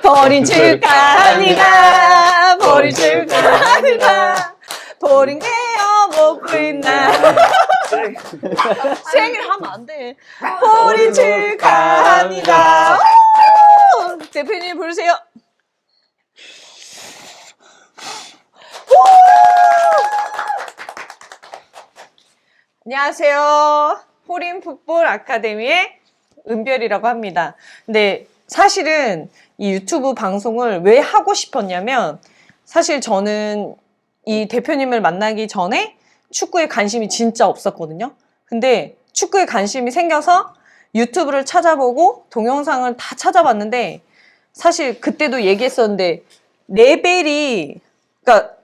버린 축하합니다. 버린 축하합니다. 버린 게요 먹고 있나. 생일 하면 안 돼. 버린 축하합니다. 오! 대표님 부르세요. 오! 안녕하세요. 포린 풋볼 아카데미의 은별이라고 합니다. 근데 사실은 이 유튜브 방송을 왜 하고 싶었냐면, 사실 저는 이 대표님을 만나기 전에 축구에 관심이 진짜 없었거든요. 근데 축구에 관심이 생겨서 유튜브를 찾아보고 동영상을 다 찾아봤는데, 사실 그때도 얘기했었는데 레벨이, 그러니까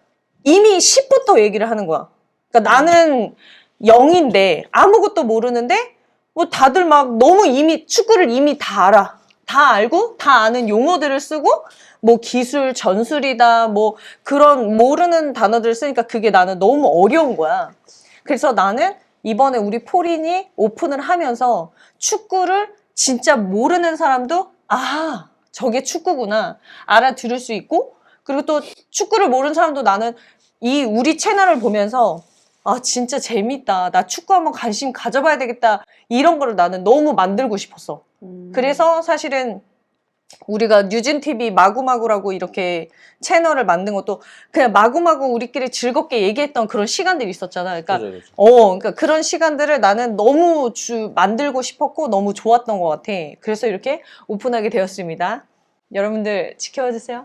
이미 10부터 얘기를 하는 거야. 그러니까 나는 0인데 아무것도 모르는데 뭐 다들 막 너무 이미 축구를 이미 다 알아. 다 알고 다 아는 용어들을 쓰고 뭐 기술, 전술이다 뭐 그런 모르는 단어들을 쓰니까 그게 나는 너무 어려운 거야. 그래서 나는 이번에 우리 포린이 오픈을 하면서 축구를 진짜 모르는 사람도 아, 저게 축구구나 알아들을 수 있고, 그리고 또 축구를 모르는 사람도 나는 이 우리 채널을 보면서 아, 진짜 재밌다. 나 축구 한번 관심 가져봐야 되겠다. 이런 거를 나는 너무 만들고 싶었어. 그래서 사실은 우리가 뉴진TV 마구마구라고 이렇게 채널을 만든 것도 그냥 마구마구 우리끼리 즐겁게 얘기했던 그런 시간들이 있었잖아. 그러니까, 그죠, 그죠. 그러니까 그런 시간들을 나는 너무 만들고 싶었고 너무 좋았던 것 같아. 그래서 이렇게 오픈하게 되었습니다. 여러분들 지켜봐 주세요.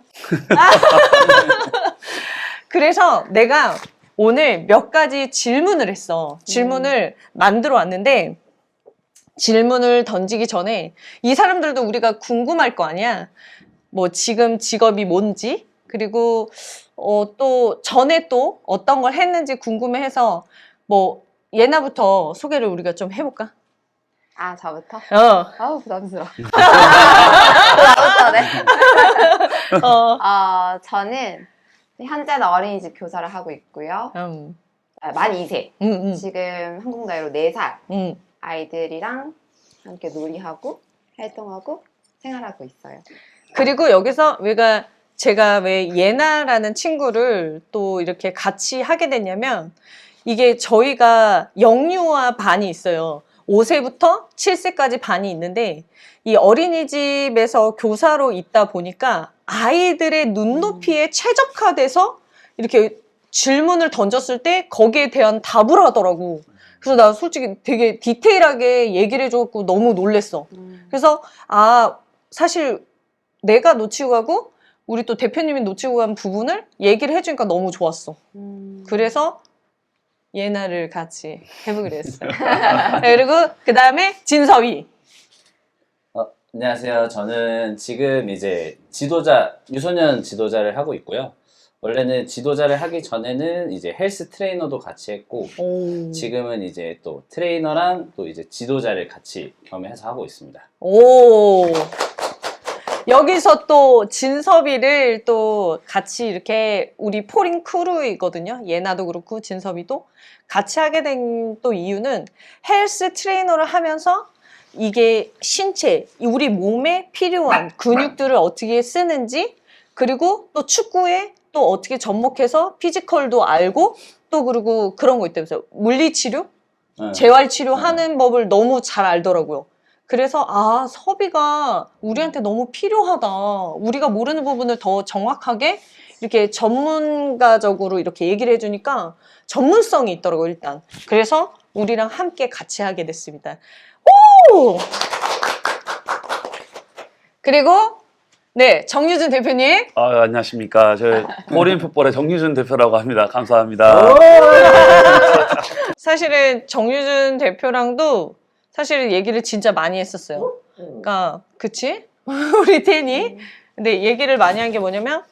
그래서 내가 오늘 몇 가지 질문을 했어. 질문을 만들어 왔는데, 질문을 던지기 전에 이 사람들도 우리가 궁금할 거 아니야. 뭐 지금 직업이 뭔지, 그리고 또 전에 또 어떤 걸 했는지 궁금해해서 뭐 예나부터 소개를 우리가 좀 해볼까? 아, 저부터? 어. 아우, 부담스러워. 나부터, 네. 저는 현재는 어린이집 교사를 하고 있고요. 만 2세. 지금 한국 나이로 4살. 아이들이랑 함께 놀이하고 활동하고 생활하고 있어요. 그리고 여기서 제가 왜 예나라는 친구를 또 이렇게 같이 하게 됐냐면, 이게 저희가 영유아 반이 있어요. 5세부터 7세까지 반이 있는데, 이 어린이집에서 교사로 있다 보니까 아이들의 눈높이에 최적화돼서 이렇게 질문을 던졌을 때 거기에 대한 답을 하더라고. 그래서 나 솔직히 되게 디테일하게 얘기를 해줘갖고 너무 놀랬어. 그래서 사실 내가 놓치고 가고 우리 또 대표님이 놓치고 간 부분을 얘기를 해주니까 너무 좋았어. 그래서 예나를 같이 해보기로 했어요. 그리고 그 다음에 진서희. 안녕하세요. 저는 지금 이제 유소년 지도자를 하고 있고요. 원래는 지도자를 하기 전에는 이제 헬스 트레이너도 같이 했고, 지금은 이제 또 트레이너랑 또 이제 지도자를 같이 겸해서 하고 있습니다. 오. 여기서 또 진섭이를 또 같이 이렇게 우리 포린 크루이거든요. 예나도 그렇고 진섭이도 같이 하게 된 또 이유는 헬스 트레이너를 하면서 이게 신체, 우리 몸에 필요한 근육들을 어떻게 쓰는지, 그리고 또 축구에 또 어떻게 접목해서 피지컬도 알고, 또 그리고 그런 거 있다면서요. 물리치료? 재활치료 하는 법을 너무 잘 알더라고요. 그래서 섭이가 우리한테 너무 필요하다. 우리가 모르는 부분을 더 정확하게 이렇게 전문가적으로 이렇게 얘기를 해주니까 전문성이 있더라고요, 일단. 그래서 우리랑 함께 같이 하게 됐습니다. 오! 그리고 네, 정유준 대표님. 안녕하십니까. 저 포린 풋볼의 정유준 대표라고 합니다. 감사합니다. 사실은 정유준 대표랑도 사실 얘기를 진짜 많이 했었어요. 그러니까 그치? 우리 태니. 근데 얘기를 많이 한 게 뭐냐면,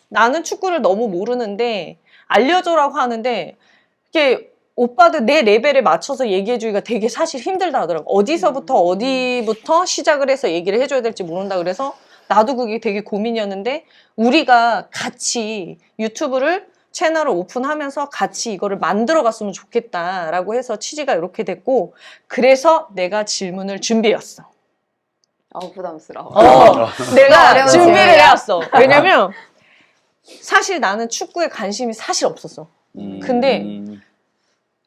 나는 축구를 너무 모르는데 알려줘라고 하는데 이게 오빠들 내 레벨에 맞춰서 얘기해주기가 되게 사실 힘들다 하더라고. 어디부터 시작을 해서 얘기를 해줘야 될지 모른다. 그래서 나도 그게 되게 고민이었는데, 우리가 같이 유튜브를 채널을 오픈하면서 같이 이거를 만들어 갔으면 좋겠다라고 해서 취지가 이렇게 됐고, 그래서 내가 질문을 준비했어. 부담스러워. 내가 어려운 준비를 질문이야. 해왔어. 왜냐면 사실 나는 축구에 관심이 사실 없었어. 근데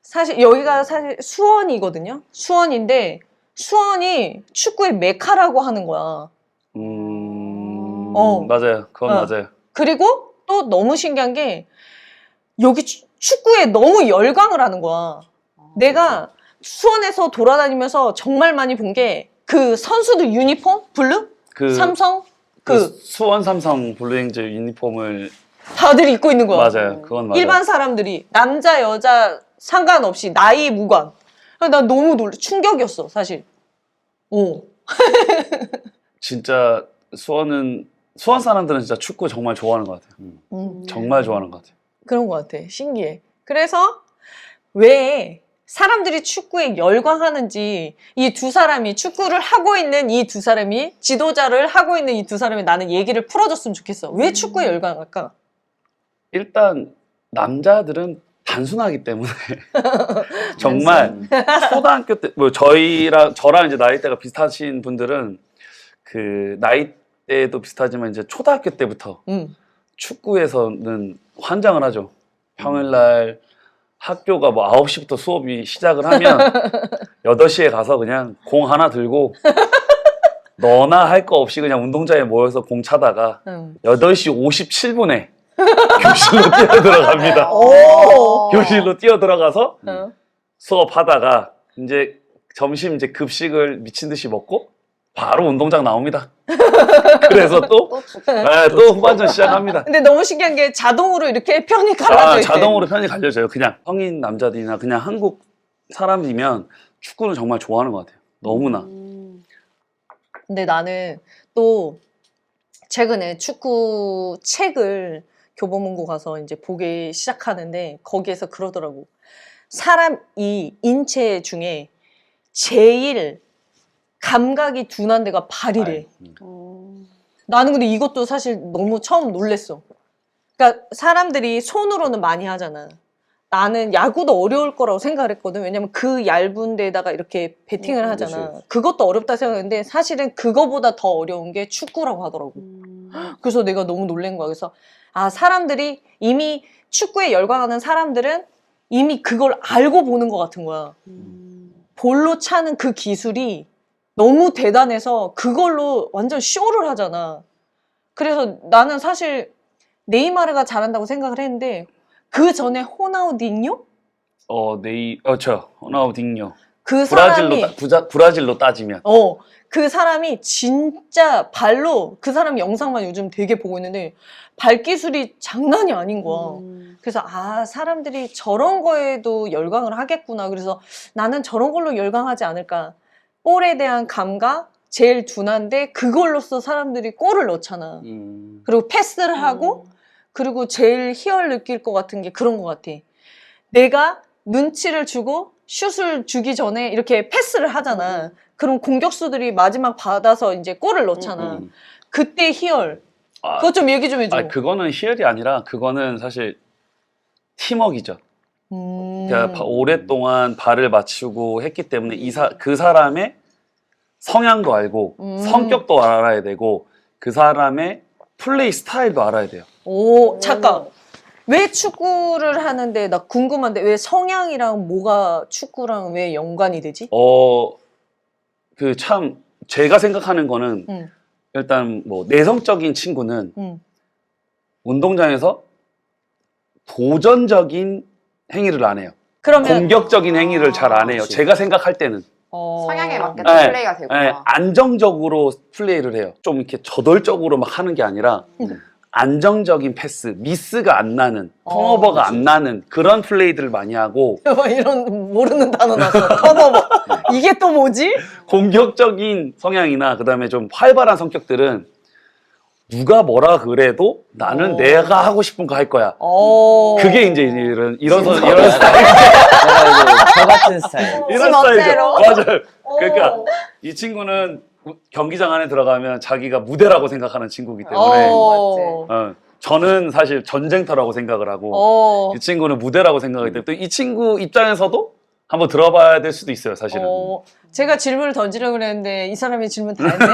사실 여기가 사실 수원이거든요. 수원인데 수원이 축구의 메카라고 하는 거야. 맞아요. 그건 맞아요. 그리고 또 너무 신기한 게 여기 축구에 너무 열광을 하는 거야. 내가 수원에서 돌아다니면서 정말 많이 본 게 그 선수들 유니폼? 블루? 그 삼성? 그 수원 삼성 블루잉즈 유니폼을 다들 입고 있는 거야. 맞아요. 그건 맞아요. 일반 사람들이 남자 여자 상관없이 나이 무관. 난 너무 충격이었어 사실. 진짜 수원 사람들은 진짜 축구 정말 좋아하는 것 같아요. 정말 좋아하는 것 같아요. 그런 것 같아. 신기해. 그래서 왜 사람들이 축구에 열광하는지 이 두 사람이 축구를 하고 있는 이 두 사람이 지도자를 하고 있는 이 두 사람이 나는 얘기를 풀어줬으면 좋겠어. 왜 축구에 열광할까? 일단 남자들은 단순하기 때문에 정말 초등학교 때 뭐 저랑 이제 나이대가 비슷하신 분들은 그 나이대도 비슷하지만 이제 초등학교 때부터 축구에서는 환장을 하죠. 평일날 학교가 뭐 9시부터 수업이 시작을 하면 8시에 가서 그냥 공 하나 들고 너나 할 거 없이 그냥 운동장에 모여서 공 차다가 8시 57분에 교실로 뛰어들어갑니다. 교실로 뛰어들어가서 수업하다가 이제 점심 이제 급식을 미친 듯이 먹고 바로 운동장 나옵니다. 그래서 또 후반전 시작합니다. 근데 너무 신기한 게 자동으로 이렇게 편이 갈라져 있대. 자동으로 편이 갈려져요. 그냥 성인 남자들이나 그냥 한국 사람이면 축구를 정말 좋아하는 것 같아요. 너무나. 근데 나는 또 최근에 축구 책을 교보문고 가서 이제 보기 시작하는데 거기에서 그러더라고. 사람 이 인체 중에 제일 감각이 둔한 데가 발이래. 나는 근데 이것도 사실 너무 처음 놀랬어. 그러니까 사람들이 손으로는 많이 하잖아. 나는 야구도 어려울 거라고 생각을 했거든. 왜냐면 그 얇은 데다가 이렇게 배팅을 하잖아. 그렇지. 그것도 어렵다 생각했는데 사실은 그거보다 더 어려운 게 축구라고 하더라고. 그래서 내가 너무 놀란 거야. 그래서 사람들이 이미 축구에 열광하는 사람들은 이미 그걸 알고 보는 것 같은 거야. 볼로 차는 그 기술이 너무 대단해서 그걸로 완전 쇼를 하잖아. 그래서 나는 사실 네이마르가 잘한다고 생각을 했는데 그 전에 호나우딩요? 그렇죠. 호나우딩요. 그 사람이 브라질로 따지면. 그 사람이 진짜 발로 그 사람 영상만 요즘 되게 보고 있는데 발 기술이 장난이 아닌 거야. 그래서 사람들이 저런 거에도 열광을 하겠구나. 그래서 나는 저런 걸로 열광하지 않을까. 볼에 대한 감각 제일 둔한데 그걸로써 사람들이 골을 넣잖아. 그리고 패스를 하고 그리고 제일 희열 느낄 것 같은 게 그런 것 같아. 내가 눈치를 주고 슛을 주기 전에 이렇게 패스를 하잖아. 그럼 공격수들이 마지막 받아서 이제 골을 넣잖아. 그때 희열. 그거 좀 얘기 좀 해줘. 그거는 희열이 아니라 그거는 사실 팀워크이죠. 그러니까 오랫동안 발을 맞추고 했기 때문에 그 사람의 성향도 알고 성격도 알아야 되고 그 사람의 플레이 스타일도 알아야 돼요. 잠깐. 왜 축구를 하는데 나 궁금한데 왜 성향이랑 뭐가 축구랑 왜 연관이 되지? 제가 생각하는 거는 일단 뭐 내성적인 친구는 운동장에서 도전적인 행위를 안 해요. 그러면 공격적인 행위를 잘 안 해요. 그렇지. 제가 생각할 때는. 성향에 맞게 네, 플레이가 되구나. 안정적으로 플레이를 해요. 좀 이렇게 저돌적으로 막 하는 게 아니라 안정적인 패스, 미스가 안 나는, 턴오버가 안 나는 그런 플레이들을 많이 하고 이런 모르는 단어 나왔어. 턴오버. 이게 또 뭐지? 공격적인 성향이나 그다음에 좀 활발한 성격들은 누가 뭐라 그래도 나는 내가 하고 싶은 거 할 거야. 그게 이제 이런 스타일. 저 같은 스타일. 이런 스타일이죠. 맞아요. 그러니까 이 친구는 경기장 안에 들어가면 자기가 무대라고 생각하는 친구이기 때문에 저는 사실 전쟁터라고 생각을 하고 이 친구는 무대라고 생각하기 때문에 또 이 친구 입장에서도 한번 들어봐야 될 수도 있어요, 사실은. 제가 질문을 던지려고 그랬는데 이 사람이 질문 다 했네.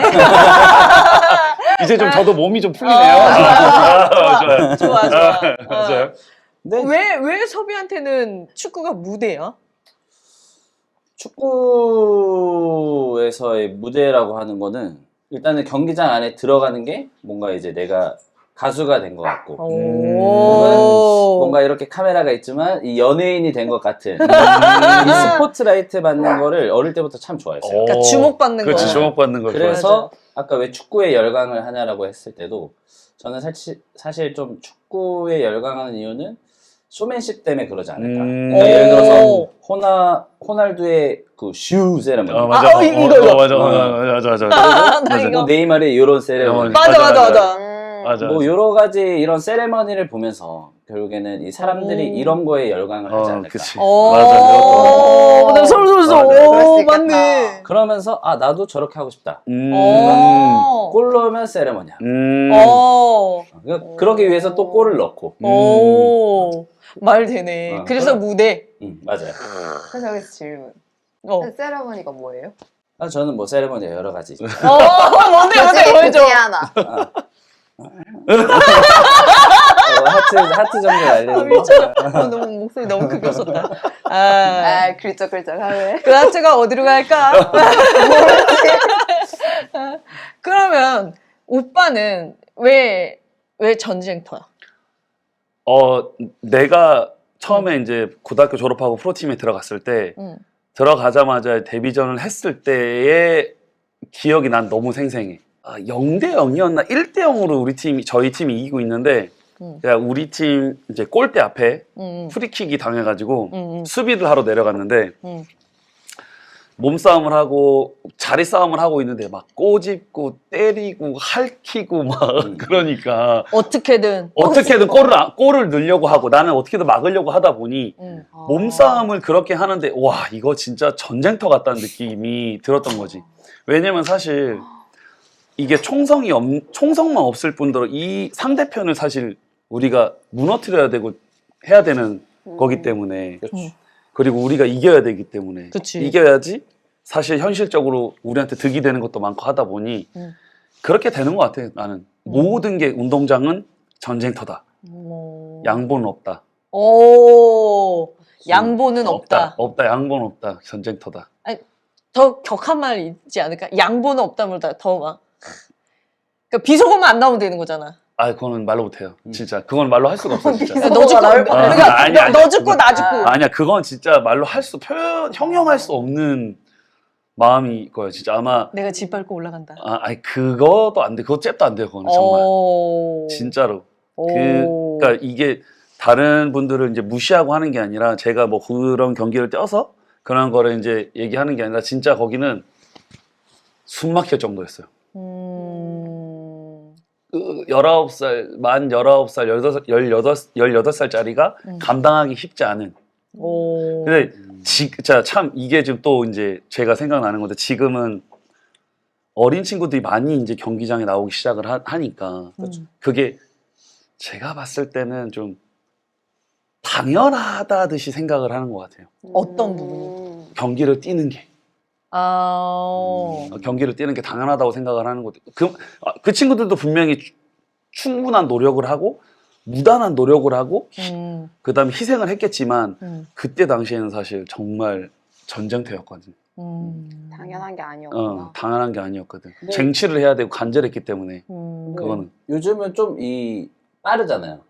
이제 좀 저도 몸이 좀 풀리네요. 좋아, 좋아, 좋아. 맞아요. 근데 왜 섭이한테는 축구가 무대야? 축구에서의 무대라고 하는 거는 일단은 경기장 안에 들어가는 게 뭔가 이제 내가 가수가 된 것 같고 뭔가 이렇게 카메라가 있지만 이 연예인이 된 것 같은 이 스포트라이트 받는 거를 어릴 때부터 참 좋아했어요. 그러니까 주목받는 그렇지, 거야. 주목받는 걸 그래서 아까 왜 축구에 열광을 하냐라고 했을 때도 저는 사실 좀 축구에 열광하는 이유는 쇼맨십 때문에 그러지 않을까. 그러니까 예를 들어서 호날두의 그 슈 세레머니. 맞아. 이거. 맞아. 나 그리고 이거. 네이마르의 이런 세레머니. 맞아. 맞아. 뭐 여러 가지 이런 세레머니를 보면서 결국에는 이 사람들이 이런 거에 열광을 하지 않을까. 그치. 맞아. 나 소름 돋았어. 그럴 수 있겠다. 맞네. 그러면서 아 나도 저렇게 하고 싶다. 골 넣으면 세레머니야. 그러기 위해서 또 골을 넣고. 말 되네. 그래서 무대. 맞아요. 그래서 여기서 질문. 세레머니가 뭐예요? 저는 뭐 세레머니가 여러 가지 있죠. 뭔데 보여줘. 하나. 하트 정도 알려주면 미쳐. 너무 목소리 너무 크게 썼다. 글쩍 하네. 그 하트가 어디로 갈까? 그러면 오빠는 왜 전쟁터야? 내가 처음에 이제 고등학교 졸업하고 프로팀에 들어갔을 때 들어가자마자 데뷔전을 했을 때의 기억이 난 너무 생생해. 0대 0이었나 1대 0으로 저희 팀이 이기고 있는데 우리 팀 이제 골대 앞에 프리킥이 당해가지고 수비를 하러 내려갔는데 몸싸움을 하고 자리 싸움을 하고 있는데 막 꼬집고 때리고 핥히고 막 그러니까 어떻게든 골을 넣으려고 하고 나는 어떻게든 막으려고 하다 보니 몸싸움을 그렇게 하는데 와 이거 진짜 전쟁터 같다는 느낌이 들었던 거지. 왜냐면 사실 이게 총성만 없을 뿐더러 이 상대편을 사실 우리가 무너뜨려야 되고 해야 되는 거기 때문에 그리고 우리가 이겨야 되기 때문에 그치. 이겨야지 사실 현실적으로 우리한테 득이 되는 것도 많고 하다 보니 그렇게 되는 것 같아. 나는 모든 게 운동장은 전쟁터다. 양보는 없다. 양보는 없다. 양보는 없다. 전쟁터다. 더 격한 말 있지 않을까? 양보는 없다보다 더 막. 그러니까 비속어만 안 나오면 되는 거잖아. 그거는 말로 못해요. 진짜 그건 말로 할 수가 없어. 진짜. 너 죽고 아니야. 너 죽고 나 죽고. 아니야 그건 진짜 말로 형용할 수 없는 마음이 거예요. 진짜 아마 내가 집 밟고 올라간다. 아니 그것도 안 돼. 그거 잽도 안 돼요. 그거는 정말 진짜로. 그러니까 이게 다른 분들을 이제 무시하고 하는 게 아니라 제가 뭐 그런 경기를 뛰어서 그런 거를 이제 얘기하는 게 아니라 진짜 거기는 숨 막힐 정도였어요. 19살, 만 19살, 18살짜리가 감당하기 쉽지 않은. 근데 진짜 참 이게 지금 또 이제 제가 생각나는 건데 지금은 어린 친구들이 많이 이제 경기장에 나오기 시작을 하니까 그게 제가 봤을 때는 좀 당연하다듯이 생각을 하는 것 같아요. 어떤 부분이? 경기를 뛰는 게. 경기를 뛰는 게 당연하다고 생각을 하는 것 같아요. 그 친구들도 분명히 충분한 노력을 하고 무단한 노력을 하고 그 다음에 희생을 했겠지만 그때 당시에는 사실 정말 전쟁터였거든. 당연한 게 아니었구나. 당연한 게 아니었거든. 쟁취를 해야 되고 간절했기 때문에 그거는. 요즘은 좀 빠르잖아요.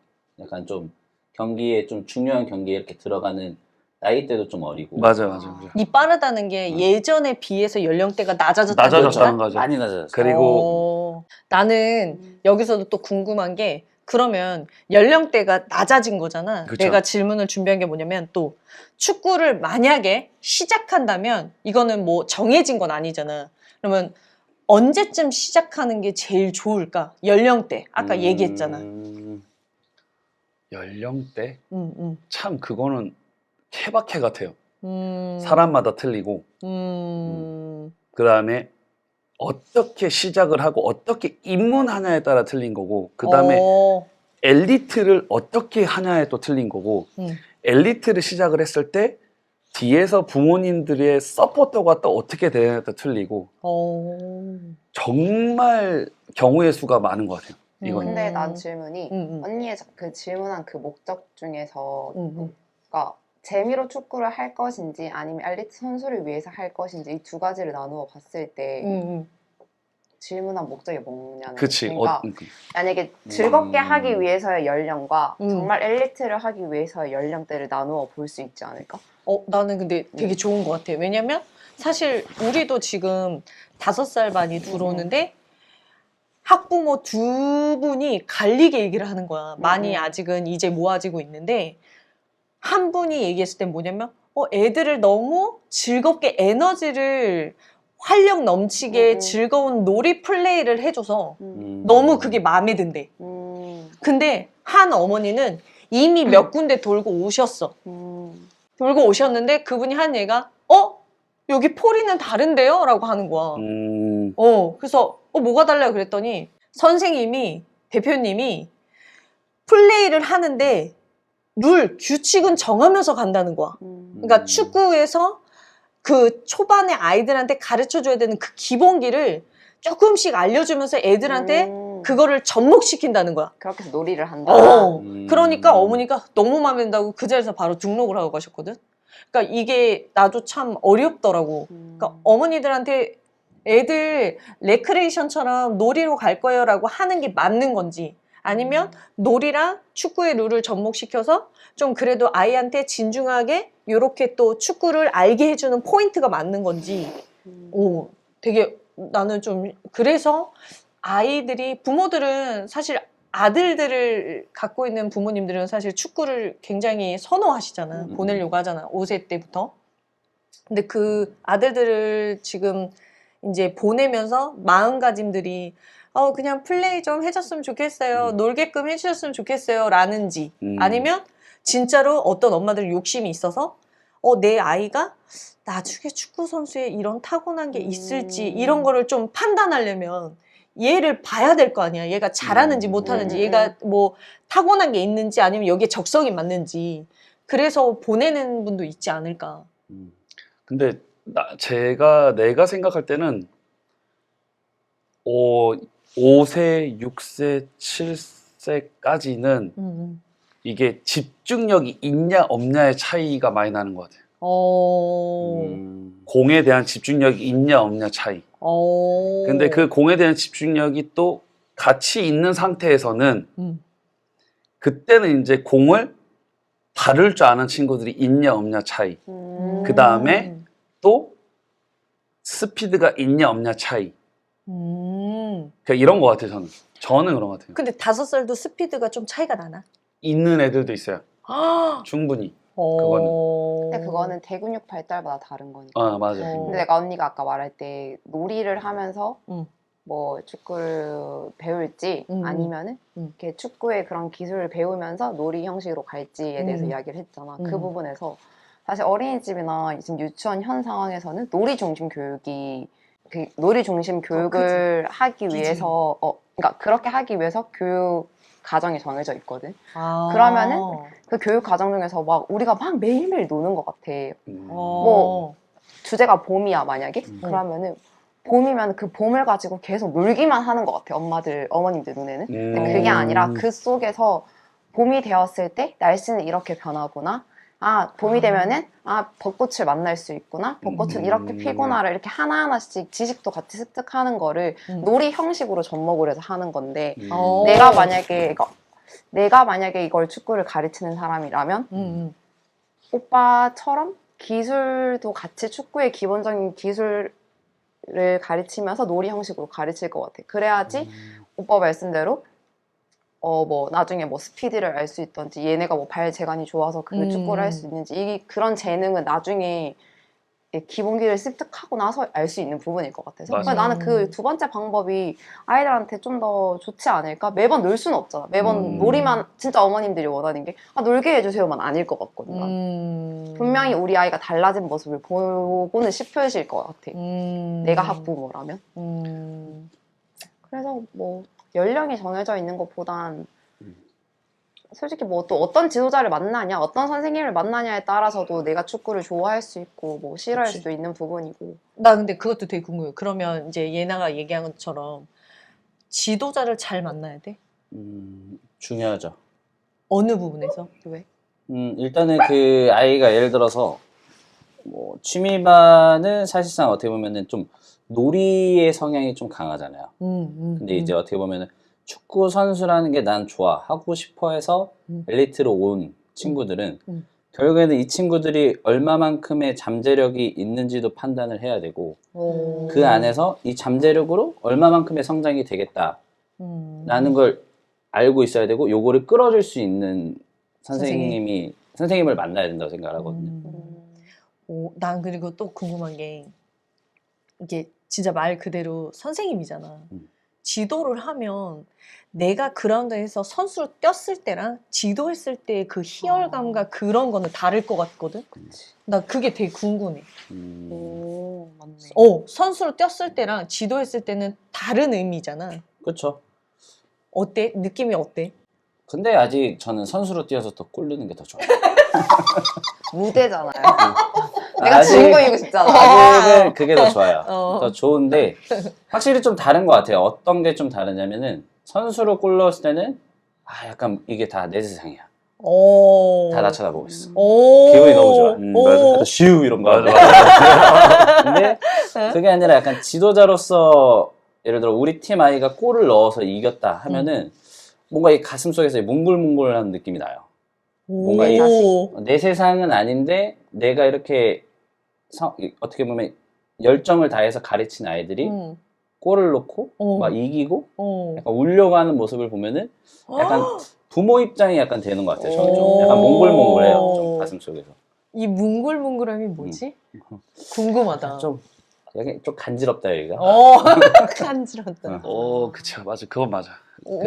약간 좀 경기에 좀 중요한 경기에 이렇게 들어가는 나이대도 좀 어리고. 맞아. 이 빠르다는 게 예전에 비해서 연령대가 낮아졌다는 거죠. 많이 낮아졌어요. 그리고 나는 여기서도 또 궁금한 게 그러면 연령대가 낮아진 거잖아. 그쵸. 내가 질문을 준비한 게 뭐냐면 또 축구를 만약에 시작한다면 이거는 뭐 정해진 건 아니잖아. 그러면 언제쯤 시작하는 게 제일 좋을까? 연령대. 아까 얘기했잖아. 연령대? 참 그거는 케바케 같아요. 음. 사람마다 틀리고 그 다음에 어떻게 시작을 하고 어떻게 입문하냐에 따라 틀린 거고 그 다음에 엘리트를 어떻게 하냐에 또 틀린 거고 엘리트를 시작을 했을 때 뒤에서 부모님들의 서포터가 또 어떻게 되느냐에 따라 틀리고 어. 정말 경우의 수가 많은 것 같아요. 이건 근데 난 질문이 음. 언니의 그 질문한 그 목적 중에서 음. 그러니까 재미로 축구를 할 것인지 아니면 엘리트 선수를 위해서 할 것인지 이 두 가지를 나누어 봤을 때 음. 질문한 목적이 뭐냐는 그치. 그러니까 만약에 즐겁게 하기 위해서의 연령과 정말 엘리트를 하기 위해서의 연령대를 나누어 볼 수 있지 않을까? 나는 근데 되게 좋은 것 같아. 왜냐면 사실 우리도 지금 5살 반이 들어오는데 학부모 두 분이 갈리게 얘기를 하는 거야. 많이 아직은 이제 모아지고 있는데 한 분이 얘기했을 땐 뭐냐면 애들을 너무 즐겁게 에너지를 활력 넘치게 즐거운 놀이 플레이를 해줘서 너무 그게 마음에 든대. 근데 한 어머니는 이미 몇 군데 돌고 오셨어. 돌고 오셨는데 그분이 한 얘기가 여기 포리는 다른데요? 라고 하는 거야. 그래서 뭐가 달라요? 그랬더니 선생님이 대표님이 플레이를 하는데 규칙은 정하면서 간다는 거야. 그러니까 축구에서 그 초반에 아이들한테 가르쳐줘야 되는 그 기본기를 조금씩 알려주면서 애들한테 그거를 접목시킨다는 거야. 그렇게 해서 놀이를 한다. 그러니까 어머니가 너무 마음에 든다고 그 자리에서 바로 등록을 하고 가셨거든. 그러니까 이게 나도 참 어렵더라고. 그러니까 어머니들한테 애들 레크레이션처럼 놀이로 갈 거예요 라고 하는 게 맞는 건지 아니면 놀이랑 축구의 룰을 접목시켜서 좀 그래도 아이한테 진중하게 이렇게 또 축구를 알게 해주는 포인트가 맞는 건지 되게 나는 좀 그래서 아이들이 부모들은 사실 아들들을 갖고 있는 부모님들은 사실 축구를 굉장히 선호하시잖아. 보내려고 하잖아. 5세 때부터. 근데 그 아들들을 지금 이제 보내면서 마음가짐들이 그냥 플레이 좀 해줬으면 좋겠어요. 놀게끔 해주셨으면 좋겠어요. 라는지 아니면 진짜로 어떤 엄마들 욕심이 있어서 내 아이가 나중에 축구 선수에 이런 타고난 게 있을지 이런 거를 좀 판단하려면 얘를 봐야 될 거 아니야. 얘가 잘하는지 못하는지 얘가 뭐 타고난 게 있는지 아니면 여기에 적성이 맞는지 그래서 보내는 분도 있지 않을까. 근데 내가 생각할 때는 5세, 6세, 7세까지는 이게 집중력이 있냐 없냐의 차이가 많이 나는 것 같아요. 공에 대한 집중력이 있냐 없냐 차이. 근데 그 공에 대한 집중력이 또 같이 있는 상태에서는 그때는 이제 공을 다룰 줄 아는 친구들이 있냐 없냐 차이. 그 다음에 또 스피드가 있냐 없냐 차이. 그러니까 이런 것 같아요. 저는 그런 것 같아요. 근데 5살도 스피드가 좀 차이가 나나? 있는 애들도 있어요. 충분히. 그거는. 근데 그거는 대근육 발달마다 다른 거니까. 맞아요. 근데 내가 언니가 아까 말할 때 놀이를 하면서 뭐 축구를 배울지 아니면은 이렇게 축구의 그런 기술을 배우면서 놀이 형식으로 갈지에 대해서 이야기를 했잖아. 그 부분에서 사실 어린이집이나 지금 유치원 현 상황에서는 놀이 중심 교육을 하기 위해서 그러니까 그렇게 하기 위해서 교육 과정이 정해져 있거든. 그러면은 그 교육 과정 중에서 우리가 매일매일 노는 것 같아. 뭐 주제가 봄이야 만약에 그러면은 봄이면 그 봄을 가지고 계속 놀기만 하는 것 같아. 어머님들 눈에는. 근데 그게 아니라 그 속에서 봄이 되었을 때 날씨는 이렇게 변하구나. 봄이 되면은 벚꽃을 만날 수 있구나. 벚꽃은 이렇게 피구나를 이렇게 하나하나씩 지식도 같이 습득하는 거를 놀이 형식으로 접목을 해서 하는 건데 내가 만약에 이걸 축구를 가르치는 사람이라면 오빠처럼 기술도 같이 축구의 기본적인 기술을 가르치면서 놀이 형식으로 가르칠 것 같아. 그래야지 오빠 말씀대로 나중에 스피드를 알 수 있던지 얘네가 발 재간이 좋아서 그 축구를 할 수 있는지 그런 재능은 나중에 기본기를 습득하고 나서 알 수 있는 부분일 것 같아서 그러니까 나는 그 두 번째 방법이 아이들한테 좀 더 좋지 않을까? 매번 놀 수는 없잖아. 매번 놀이만 진짜 어머님들이 원하는 게 놀게 해주세요만 아닐 것 같거든. 난. 분명히 우리 아이가 달라진 모습을 보고는 싶으실 것 같아. 내가 학부모라면. 그래서 연령이 정해져 있는 것보단 솔직히 뭐 또 어떤 지도자를 만나냐, 어떤 선생님을 만나냐에 따라서도 내가 축구를 좋아할 수 있고 뭐 싫어할 그치. 수도 있는 부분이고. 나 근데 그것도 되게 궁금해요. 그러면 이제 예나가 얘기한 것처럼 지도자를 잘 만나야 돼? 중요하죠. 어느 부분에서? 왜? 일단은 그 아이가 예를 들어서 뭐 취미반은 사실상 어떻게 보면은 좀 놀이의 성향이 좀 강하잖아요. 근데 이제 어떻게 보면은 축구 선수라는 게 난 좋아 하고 싶어 해서 엘리트로 온 친구들은 결국에는 이 친구들이 얼마만큼의 잠재력이 있는지도 판단을 해야 되고 그 안에서 이 잠재력으로 얼마만큼의 성장이 되겠다라는 걸 알고 있어야 되고 요거를 끌어줄 수 있는 선생님을 만나야 된다고 생각하거든요. 난 그리고 또 궁금한 게 이게 진짜 말 그대로 선생님이잖아. 지도를 하면 내가 그라운드에서 선수로 뛰었을 때랑 지도했을 때 그 희열감과 그런 거는 다를 것 같거든? 나 그게 되게 궁금해. 오, 맞네. 선수로 뛰었을 때랑 지도했을 때는 다른 의미잖아. 그렇죠. 어때? 느낌이 어때? 근데 아직 저는 선수로 뛰어서 더 골 넣는 게 더 좋아요. 무대잖아요. 내가 아직- 주인공이고 싶잖아. 아직은 그게 더 좋아요. 어. 더 좋은데 확실히 좀 다른 것 같아요. 어떤 게 좀 다르냐면은 선수로 골 넣었을 때는 약간 이게 다 내 세상이야. 다 나 쳐다보고 있어. 기분이 너무 좋아. 맞아. 약간 슈 이런 거. 맞아, 맞아. 근데 그게 아니라 약간 지도자로서 예를 들어 우리 팀 아이가 골을 넣어서 이겼다 하면은 뭔가 이 가슴 속에서 몽글몽글한 느낌이 나요. 뭔가 내 세상은 아닌데 내가 이렇게 어떻게 보면 열정을 다해서 가르친 아이들이 골을 넣고 막 이기고 약간 울려고 하는 모습을 보면은 약간 부모 입장이 약간 되는 것 같아요. 저는 좀 약간 몽글몽글해요. 좀 가슴 속에서. 이 몽글몽글함이 뭐지? 궁금하다. 좀 여기 좀 간지럽다 여기가. 간지럽다. 그쵸, 맞아. 그건 맞아.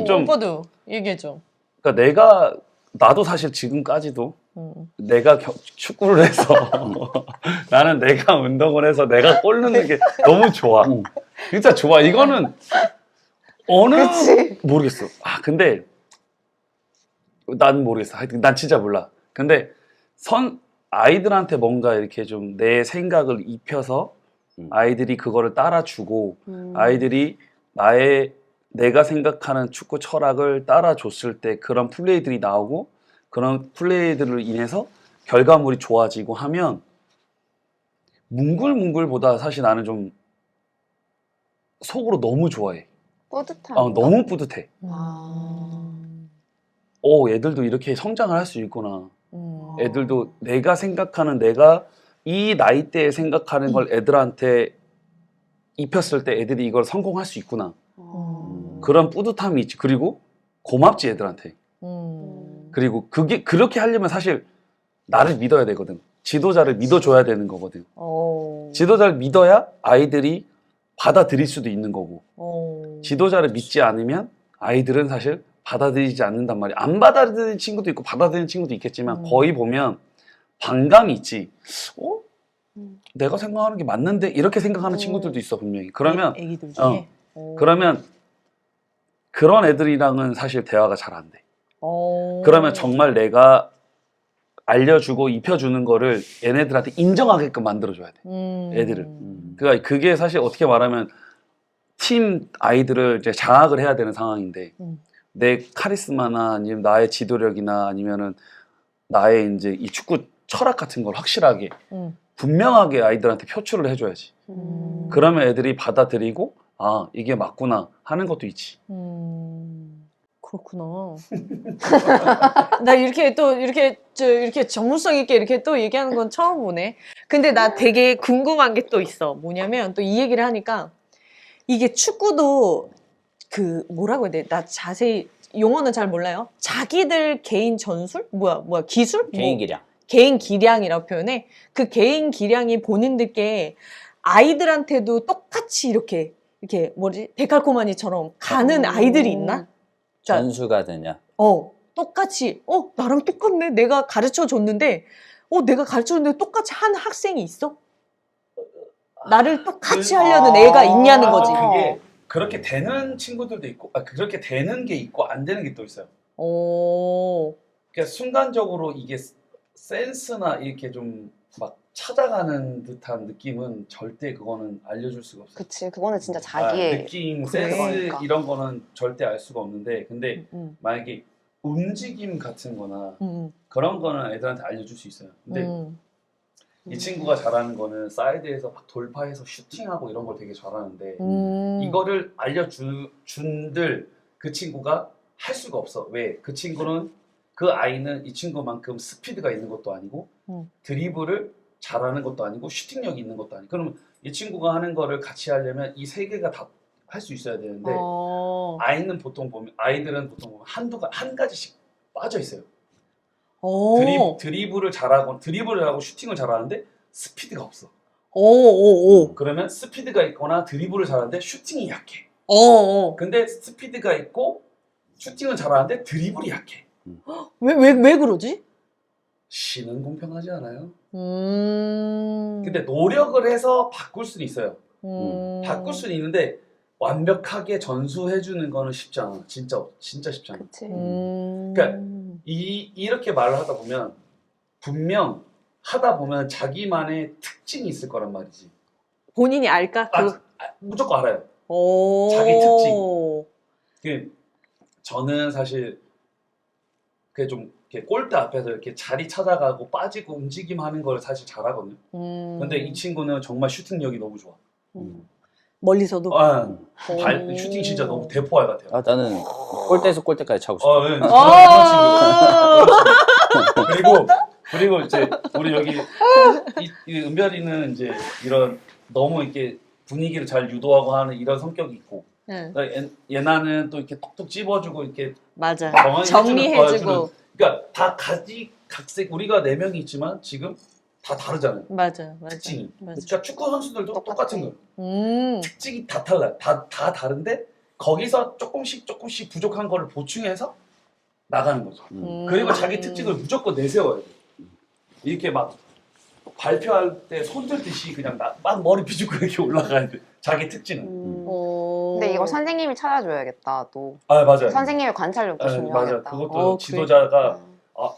좀 오빠도 얘기해줘. 그러니까 나도 사실 지금까지도 내가 축구를 해서 나는 내가 운동을 해서 내가 골 넣는 게 너무 좋아. 진짜 좋아. 이거는 모르겠어. 근데 난 모르겠어. 하여튼 난 진짜 몰라. 근데 아이들한테 뭔가 이렇게 좀 내 생각을 입혀서 아이들이 그거를 따라주고 아이들이 내가 생각하는 축구 철학을 따라줬을 때 그런 플레이들이 나오고 그런 플레이들을 인해서 결과물이 좋아지고 하면 뭉글뭉글보다 사실 나는 좀 속으로 너무 좋아해. 뿌듯한. 너무 뿌듯해. 아. 애들도 이렇게 성장을 할 수 있구나. 애들도 내가 생각하는 내가 이 나이대에 생각하는 걸 애들한테 입혔을 때 애들이 이걸 성공할 수 있구나. 그런 뿌듯함이 있지. 그리고 고맙지 애들한테. 그리고 그렇게 하려면 사실 나를 믿어야 되거든. 지도자를 믿어줘야 되는 거거든. 지도자를 믿어야 아이들이 받아들일 수도 있는 거고. 지도자를 믿지 않으면 아이들은 사실 받아들이지 않는단 말이야. 안 받아들이는 친구도 있고 받아들이는 친구도 있겠지만 거의 보면 반감이 있지. 내가 생각하는 게 맞는데 이렇게 생각하는 친구들도 있어 분명히. 그러면 애기들 중에. 그러면 그런 애들이랑은 사실 대화가 잘 안 돼. 그러면 정말 내가 알려주고 입혀주는 거를 얘네들한테 인정하게끔 만들어줘야 돼. 애들을. 그러니까 그게 사실 어떻게 말하면 팀 아이들을 이제 장악을 해야 되는 상황인데 내 카리스마나 아니면 나의 지도력이나 아니면은 나의 이제 이 축구 철학 같은 걸 확실하게 분명하게 아이들한테 표출을 해줘야지. 그러면 애들이 받아들이고 이게 맞구나 하는 것도 있지. 그렇구나. 나 이렇게 전문성 있게 이렇게 또 얘기하는 건 처음 보네. 근데 나 되게 궁금한 게 또 있어. 뭐냐면 또 이 얘기를 하니까 이게 축구도 뭐라고 해야 돼? 나 자세히 용어는 잘 몰라요. 자기들 개인 전술? 뭐야 기술? 개인 기량. 개인 기량이라고 표현해. 그 개인 기량이 본인들께 아이들한테도 똑같이 이렇게 데칼코마니처럼 가는 아이들이 있나? 전수가 되냐? 똑같이 나랑 똑같네. 내가 가르쳐 줬는데 내가 가르쳐 줬는데 똑같이 한 학생이 있어? 나를 똑같이 하려는 애가 있냐는 거지. 그게 그렇게 되는 친구들도 있고 그렇게 되는 게 있고 안 되는 게 또 있어요. 오. 그러니까 순간적으로 이게 센스나 이렇게 좀 막 찾아가는 듯한 느낌은 절대 그거는 알려줄 수가 없어요. 그치, 그거는 진짜 자기의 느낌, 그래. 센스 그러니까. 이런 거는 절대 알 수가 없는데 근데 음, 만약에 움직임 같은 거나 음, 그런 거는 애들한테 알려줄 수 있어요. 근데 음. 이 친구가 잘하는 거는 사이드에서 막 돌파해서 슈팅하고 이런 걸 되게 잘하는데 이거를 알려준들 그 친구가 할 수가 없어. 왜? 그 친구는 그 아이는 이 친구만큼 스피드가 있는 것도 아니고 드리블을 잘하는 것도 아니고 슈팅력이 있는 것도 아니고 그러면 이 친구가 하는 거를 같이 하려면 이 세 개가 다 할 수 있어야 되는데 어. 아이들은 보통 보면 한 가지씩 빠져 있어요. 오. 드리블을 잘하고 드리블을 하고 슈팅을 잘하는데 스피드가 없어. 오. 그러면 스피드가 있거나 드리블을 잘하는데 슈팅이 약해. 오. 근데 스피드가 있고 슈팅은 잘하는데 드리블이 약해. 왜 그러지? 신은 공평하지 않아요? 음. 근데 노력을 해서 바꿀 수는 있어요. 음. 바꿀 수는 있는데 완벽하게 전수해주는 거는 쉽지 않아. 진짜 쉽지 않아. 그치. 그러니까 이렇게 말을 하다 보면 분명 하다 보면 자기만의 특징이 있을 거란 말이지. 본인이 알까? 무조건 알아요. 오. 자기 특징. 저는 사실 그게 좀 이렇게 골대 앞에서 이렇게 자리 찾아가고 빠지고 움직임하는 걸 사실 잘하거든요. 근데 이 친구는 정말 슈팅력이 너무 좋아. 멀리서도. 슈팅 진짜 너무 대포알 같아요. 나는 골대에서 골대까지 차고 싶어. 네, 아. 그리고 이제 우리 여기 이 은별이는 이제 이런 너무 이렇게 분위기를 잘 유도하고 하는 이런 성격이 있고 네. 얘나는 또 이렇게 톡톡 찝어주고 이렇게 맞아. 정확히 정리해주고. 그러니까 다 각색 우리가 4명이 있지만 지금 다 다르잖아요. 맞아. 특징이. 맞아. 그러니까 축구 선수들도 똑같은 거예요. 특징이 다 달라요. 다 다른데 거기서 조금씩 부족한 거를 보충해서 나가는 거죠. 그리고 자기 특징을 무조건 내세워야 돼. 이렇게 막 발표할 때 손들듯이 그냥 막 머리 비죽고 이렇게 올라가야 돼. 자기 특징은. 근데 이거 선생님이 찾아줘야겠다. 또 맞아요. 선생님의 관찰력도 중요하겠다. 맞아. 그것도 지도자가 그래.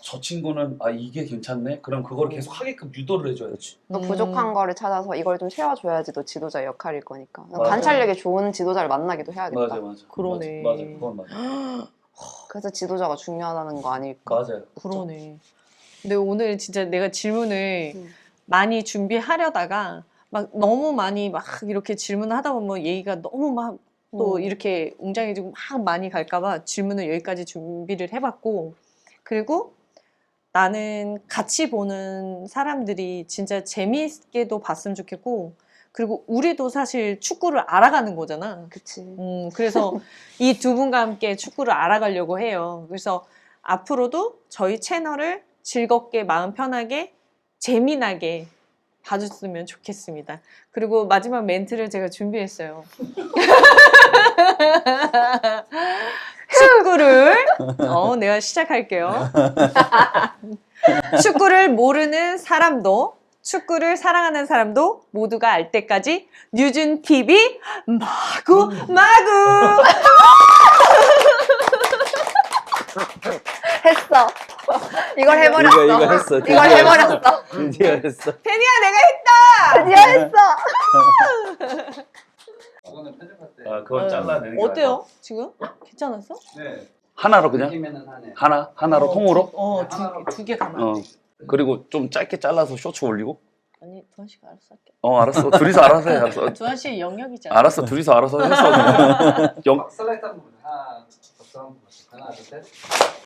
저 친구는 이게 괜찮네. 그럼 그걸 계속 하게끔 유도를 해줘야지. 또 부족한 거를 찾아서 이걸 좀 채워줘야지 또 지도자의 역할일 거니까. 맞아. 관찰력이 좋은 지도자를 만나기도 해야겠다. 맞아. 그러네. 맞아. 그건 맞아. 그래서 지도자가 중요하다는 거 아닐까? 맞아요. 그러네. 근데 오늘 진짜 내가 질문을 음. 많이 준비하려다가 막 너무 많이 막 이렇게 질문을 하다 보면 얘기가 너무 막 또 이렇게 웅장해지고 막 많이 갈까봐 질문을 여기까지 준비를 해봤고, 그리고 나는 같이 보는 사람들이 진짜 재미있게도 봤으면 좋겠고, 그리고 우리도 사실 축구를 알아가는 거잖아. 그치. 그래서 이 두 분과 함께 축구를 알아가려고 해요. 그래서 앞으로도 저희 채널을 즐겁게, 마음 편하게, 재미나게 봐줬으면 좋겠습니다. 그리고 마지막 멘트를 제가 준비했어요. 축구를 내가 시작할게요. 축구를 모르는 사람도 축구를 사랑하는 사람도 모두가 알 때까지 뉴준 TV 마구 했어. 이걸 해버렸어. 이거 했어. 이걸 해버렸어. 드디어 했어. 페니야 내가 했다. 드디어 했어. 그거는 편집할 때. 그걸 잘라내는 게 어때요? 지금? 괜찮았어? 네. 하나로 그냥? 느낌에는 하네. 하나로 통으로? 두 개 가만. 그리고 좀 짧게 잘라서 쇼츠 올리고? 아니 두한 씨가 알아서 할게. 알았어. 둘이서 알아서 해. 알았어. 두한 씨의 영역이잖아. 알았어. 둘이서 알아서 해서. 막 슬라이드 한 부분. 하나, 둘, 셋.